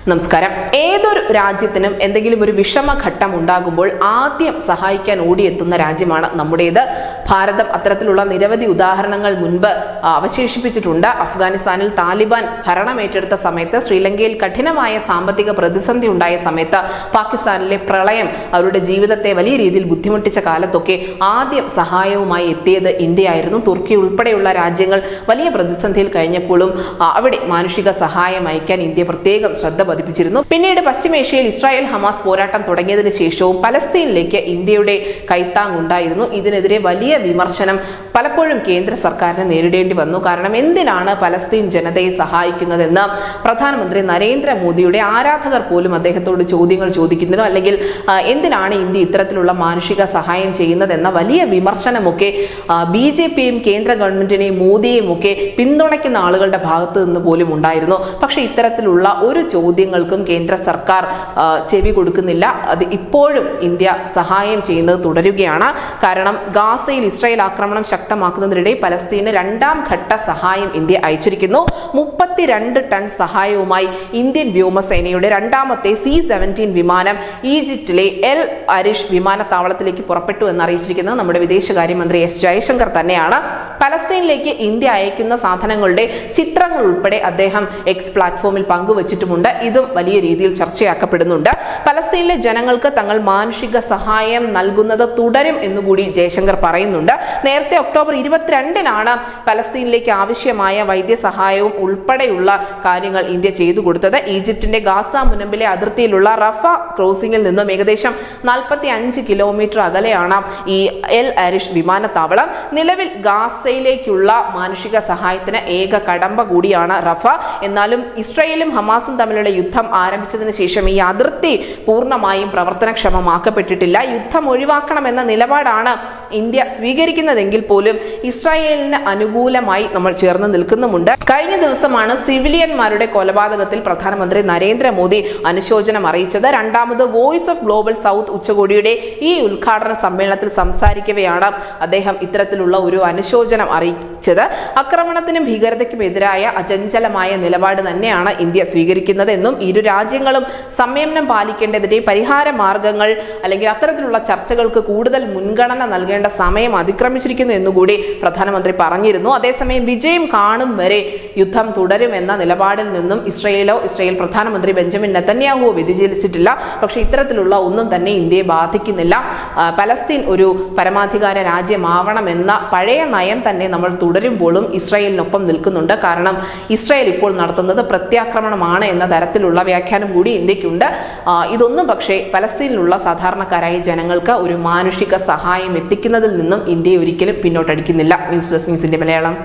നമസ്കാരം. ഏതൊരു രാജ്യത്തിനും എന്തെങ്കിലും ഒരു വിഷമഘട്ടം ഉണ്ടാകുമ്പോൾ ആദ്യം സഹായിക്കാൻ ഓടിയെത്തുന്ന രാജ്യമാണ് നമ്മുടേത്. ഭാരതം അത്തരത്തിലുള്ള നിരവധി ഉദാഹരണങ്ങൾ മുൻപ് അവശേഷിപ്പിച്ചിട്ടുണ്ട്. അഫ്ഗാനിസ്ഥാനിൽ താലിബാൻ ഭരണമേറ്റെടുത്ത സമയത്ത്, ശ്രീലങ്കയിൽ കഠിനമായ സാമ്പത്തിക പ്രതിസന്ധി ഉണ്ടായ സമയത്ത്, പാകിസ്ഥാനിലെ പ്രളയം അവരുടെ ജീവിതത്തെ വലിയ രീതിയിൽ ബുദ്ധിമുട്ടിച്ച കാലത്തൊക്കെ ആദ്യം സഹായവുമായി എത്തിയത് ഇന്ത്യയായിരുന്നു. തുർക്കി ഉൾപ്പെടെയുള്ള രാജ്യങ്ങൾ വലിയ പ്രതിസന്ധിയിൽ കഴിഞ്ഞപ്പോഴും അവിടെ മാനുഷിക സഹായം അയക്കാൻ ഇന്ത്യ പ്രത്യേകം ശ്രദ്ധ പതിപ്പിച്ചിരുന്നു. പിന്നീട് പശ്ചിമേഷ്യയിൽ ഇസ്രായേൽ ഹമാസ് പോരാട്ടം തുടങ്ങിയതിനു ശേഷവും പലസ്തീനിലേക്ക് ഇന്ത്യയുടെ കൈത്താങ്ങുണ്ടായിരുന്നു. ഇതിനെതിരെ വലിയ വിമർശനം പലപ്പോഴും കേന്ദ്ര സർക്കാരിന് നേരിടേണ്ടി വന്നു. കാരണം എന്തിനാണ് പലസ്തീൻ ജനതയെ സഹായിക്കുന്നതെന്ന് പ്രധാനമന്ത്രി നരേന്ദ്രമോദിയുടെ ആരാധകർ പോലും അദ്ദേഹത്തോട് ചോദ്യങ്ങൾ ചോദിക്കുന്നതിനോ അല്ലെങ്കിൽ എന്തിനാണ് ഇന്ത്യ ഇത്തരത്തിലുള്ള മാനുഷിക സഹായം ചെയ്യുന്നതെന്ന വലിയ വിമർശനമൊക്കെ BJPയും കേന്ദ്ര ഗവൺമെന്റിനെയും മോദിയെയും ഒക്കെ പിന്തുണയ്ക്കുന്ന ആളുകളുടെ ഭാഗത്ത് നിന്ന് പോലും ഉണ്ടായിരുന്നു. പക്ഷെ ഇത്തരത്തിലുള്ള ഒരു ചോദ്യങ്ങൾക്കും കേന്ദ്ര സർക്കാർ ചെവി കൊടുക്കുന്നില്ല. അത് ഇപ്പോഴും ഇന്ത്യ സഹായം ചെയ്യുന്നത് തുടരുകയാണ്. കാരണം ഗാസയിൽ ഇസ്രായേൽ ആക്രമണം ശക്തമാക്കുന്നതിനിടെ പലസ്തീന് രണ്ടാം ഘട്ട സഹായം ഇന്ത്യ അയച്ചിരിക്കുന്നു. 32 ടൺ സഹായവുമായി ഇന്ത്യൻ വ്യോമസേനയുടെ രണ്ടാമത്തെ C17 വിമാനം ഈജിപ്തിലെ എൽ അരിഷ് വിമാനത്താവളത്തിലേക്ക് പുറപ്പെട്ടു എന്ന് അറിയിച്ചിരിക്കുന്നത് നമ്മുടെ വിദേശകാര്യമന്ത്രി S ജയശങ്കർ തന്നെയാണ്. പലസ്തീനിലേക്ക് ഇന്ത്യ അയക്കുന്ന സാധനങ്ങളുടെ ചിത്രങ്ങൾ ഉൾപ്പെടെ അദ്ദേഹം എക്സ് പ്ലാറ്റ്ഫോമിൽ പങ്കുവച്ചിട്ടുമുണ്ട്. ഇതും വലിയ രീതിയിൽ ചർച്ചയാക്കപ്പെടുന്നുണ്ട്. പലസ്തീനിലെ ജനങ്ങൾക്ക് തങ്ങൾ മാനുഷിക സഹായം നൽകുന്നത് തുടരും എന്നുകൂടി ജയശങ്കർ പറയുന്നുണ്ട്. നേരത്തെ ഒക്ടോബർ 22-നാണ് പലസ്തീനിലേക്ക് ആവശ്യമായ വൈദ്യസഹായവും ഉൾപ്പെടെയുള്ള കാര്യങ്ങൾ ഇന്ത്യ ചെയ്തു കൊടുത്തത്. ഈജിപ്തിന്റെ ഗാസ മുനമ്പിലെ അതിർത്തിയിലുള്ള റഫ ക്രോസിംഗിൽ നിന്നും ഏകദേശം 45 കിലോമീറ്റർ അകലെയാണ് ഈ എൽ അരിഷ് വിമാനത്താവളം. നിലവിൽ ഗാസയിലേക്കുള്ള മാനുഷിക സഹായത്തിന് ഏക കടമ്പ കൂടിയാണ് റഫ. എന്നാലും ഇസ്രായേലും ഹമാസും തമ്മിലുള്ള യുദ്ധം ആരംഭിച്ചതിന് ശേഷം ഈ അതിർത്തി പൂർണ്ണമായും പ്രവർത്തനക്ഷമമാക്കപ്പെട്ടിട്ടില്ല. യുദ്ധം ഒഴിവാക്കണമെന്ന നിലപാടാണ് ഇന്ത്യ സ്വീകരിക്കുന്നതെങ്കിൽ പോലും ഇസ്രായേലിന് അനുകൂലമായി നമ്മൾ ചേർന്ന് നിൽക്കുന്നുമുണ്ട്. കഴിഞ്ഞ ദിവസമാണ് സിവിലിയന്മാരുടെ കൊലപാതകത്തിൽ പ്രധാനമന്ത്രി നരേന്ദ്രമോദി അനുശോചനം അറിയിച്ചത്. രണ്ടാമത് വോയിസ് ഓഫ് ഗ്ലോബൽ സൗത്ത് ഉച്ചകോടിയുടെ ഈ ഉദ്ഘാടന സമ്മേളനത്തിൽ സംസാരിക്കവെയാണ് അദ്ദേഹം ഇത്തരത്തിലുള്ള ഒരു അനുശോചനം അറിയിച്ചത്. ആക്രമണത്തിനും ഭീകരതയ്ക്കും എതിരായ അചഞ്ചലമായ നിലപാട് തന്നെയാണ് ഇന്ത്യ സ്വീകരിക്കുന്നത് എന്നും ഇരു രാജ്യങ്ങളും സംയമനം പാലിക്കേണ്ടതിന്റെ പരിഹാര മാർഗങ്ങൾ അല്ലെങ്കിൽ അത്തരത്തിലുള്ള ചർച്ചകൾക്ക് കൂടുതൽ മുൻഗണന നൽകേണ്ട സമയം അതിക്രമിച്ചിരിക്കുന്നു എന്നുകൂടി പ്രധാനമന്ത്രി പറഞ്ഞിരുന്നു. അതേസമയം വിജയം കാണും വരെ യുദ്ധം തുടരുമെന്ന നിലപാടിൽ നിന്നും ഇസ്രായേൽ പ്രധാനമന്ത്രി ബെഞ്ചമിൻ നെതന്യാഹുവോ വ്യതിചലിച്ചിട്ടില്ല. പക്ഷേ ഇത്തരത്തിലുള്ള ഒന്നും തന്നെ ഇന്ത്യയെ ബാധിക്കുന്നില്ല. പലസ്തീൻ ഒരു പരമാധികാര രാജ്യമാവണമെന്ന പഴയ നയം തന്നെ നമ്മൾ തുടരുമ്പോഴും ഇസ്രായേലിനൊപ്പം നിൽക്കുന്നുണ്ട്. കാരണം ഇസ്രായേൽ ഇപ്പോൾ നടത്തുന്നത് പ്രത്യാക്രമണമാണ് എന്ന തരത്തിലുള്ള വ്യാഖ്യാനം കൂടി ഇന്ത്യക്കുണ്ട്. ഇതൊന്നും പക്ഷേ പലസ്തീനിലുള്ള സാധാരണക്കാരായ ജനങ്ങൾക്ക് ഒരു മാനുഷിക സഹായം എത്തിക്കുന്നതിൽ നിന്നും ഇന്ത്യയെ ഒരിക്കലും പിന്നോട്ടടിക്കുന്നില്ല. News desk news India Malayalam.